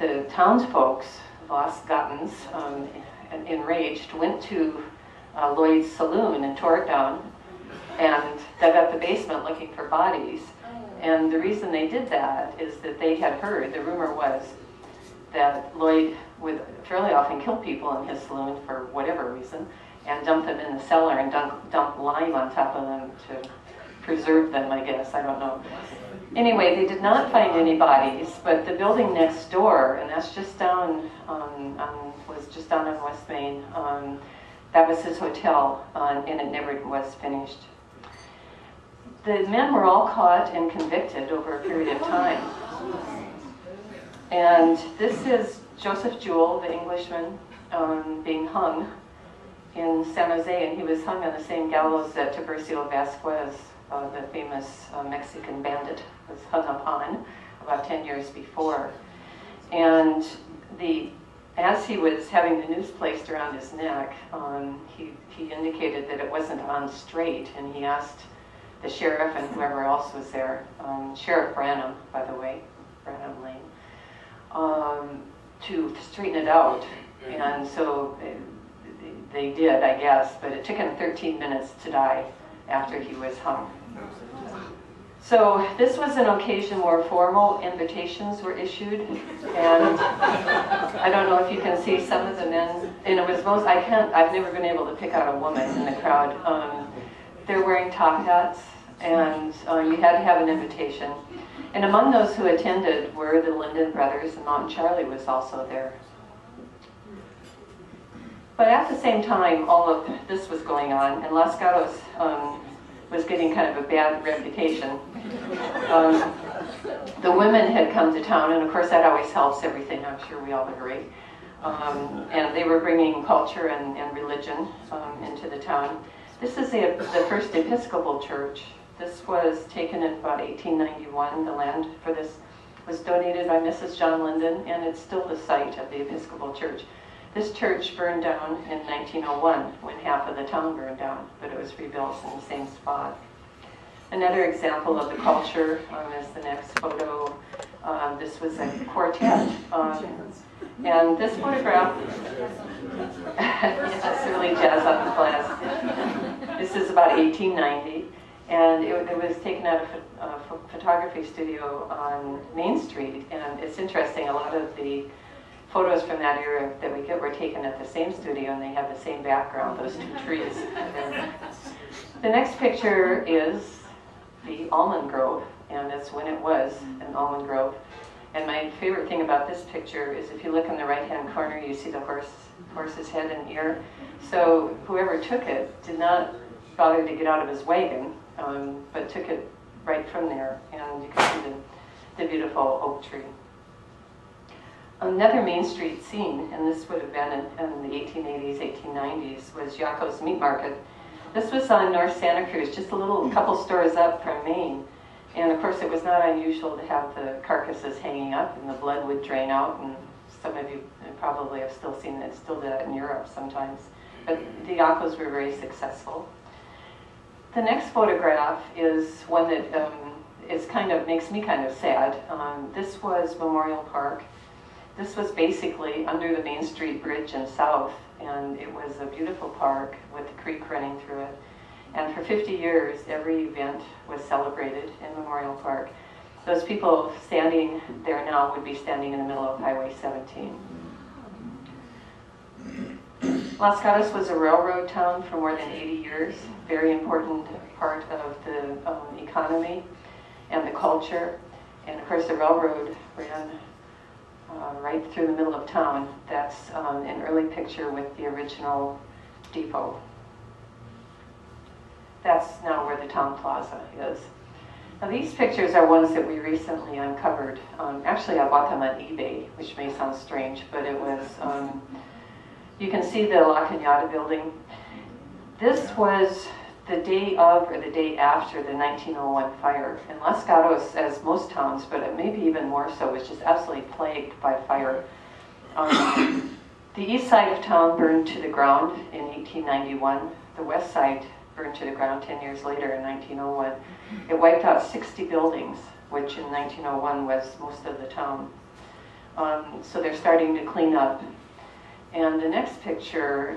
the townsfolk, Los Gatos, enraged, went to Lloyd's saloon and tore it down and dug up the basement looking for bodies. And the reason they did that is that they had heard, the rumor was that Lloyd would fairly often kill people in his saloon for whatever reason and dump them in the cellar and dump lime on top of them to preserve them, I guess, I don't know. Anyway, they did not find any bodies, but the building next door, and that's just down was just down on West Main, that was his hotel, and it never was finished. The men were all caught and convicted over a period of time. And this is Joseph Jewell, the Englishman, being hung in San Jose, and he was hung on the same gallows that Tiburcio Vasquez, the famous Mexican bandit, was hung upon about 10 years before. And as he was having the noose placed around his neck, he indicated that it wasn't on straight, and he asked the sheriff and whoever else was there, Sheriff Branham, by the way, Branham Lane, to straighten it out. And so they did, I guess, but it took him 13 minutes to die after he was hung. So this was an occasion where formal invitations were issued, and I don't know if you can see some of the men, and it was I've never been able to pick out a woman in the crowd. They're wearing top hats, and you had to have an invitation. And among those who attended were the Linden brothers, and Mountain Charlie was also there. But at the same time, all of this was going on, and Los Gatos was getting kind of a bad reputation. The women had come to town, and of course that always helps everything, I'm sure we all agree. And they were bringing culture and religion into the town. This is the first Episcopal church. This was taken in about 1891. The land for this was donated by Mrs. John Linden, and it's still the site of the Episcopal church. This church burned down in 1901 when half of the town burned down, but it was rebuilt in the same spot. Another example of the culture is the next photo. This was a quartet. And this photograph, it's really jazz up the class. This is about 1890, and it was taken out of a photography studio on Main Street. And it's interesting, a lot of the photos from that era that we get were taken at the same studio, and they have the same background, those two trees. The next picture is the almond grove, and it's when it was an almond grove. And my favorite thing about this picture is if you look in the right-hand corner, you see the horse's head and ear. So whoever took it did not bother to get out of his wagon, but took it right from there, and you can see the beautiful oak tree. Another Main Street scene, and this would have been in the 1880s, 1890s, was Yaco's Meat Market. This was on North Santa Cruz, just a couple stores up from Maine. And of course it was not unusual to have the carcasses hanging up and the blood would drain out, and some of you probably have still seen it, still do that in Europe sometimes. But the Yacos were very successful. The next photograph is one that makes me kind of sad. This was Memorial Park. This was basically under the Main Street Bridge and south, and it was a beautiful park with the creek running through it. And for 50 years, every event was celebrated in Memorial Park. Those people standing there now would be standing in the middle of Highway 17. Los Gatos was a railroad town for more than 80 years, very important part of the economy and the culture. And of course the railroad ran right through the middle of town. That's an early picture with the original depot. That's now where the town plaza is. Now these pictures are ones that we recently uncovered. Actually I bought them on eBay, which may sound strange, but it was, you can see the La Cañada building. This was the day of or the day after the 1901 fire. And Los Gatos, as most towns, but maybe even more so, was just absolutely plagued by fire. The east side of town burned to the ground in 1891. The west side burned to the ground 10 years later in 1901. It wiped out 60 buildings, which in 1901 was most of the town. So they're starting to clean up. And the next picture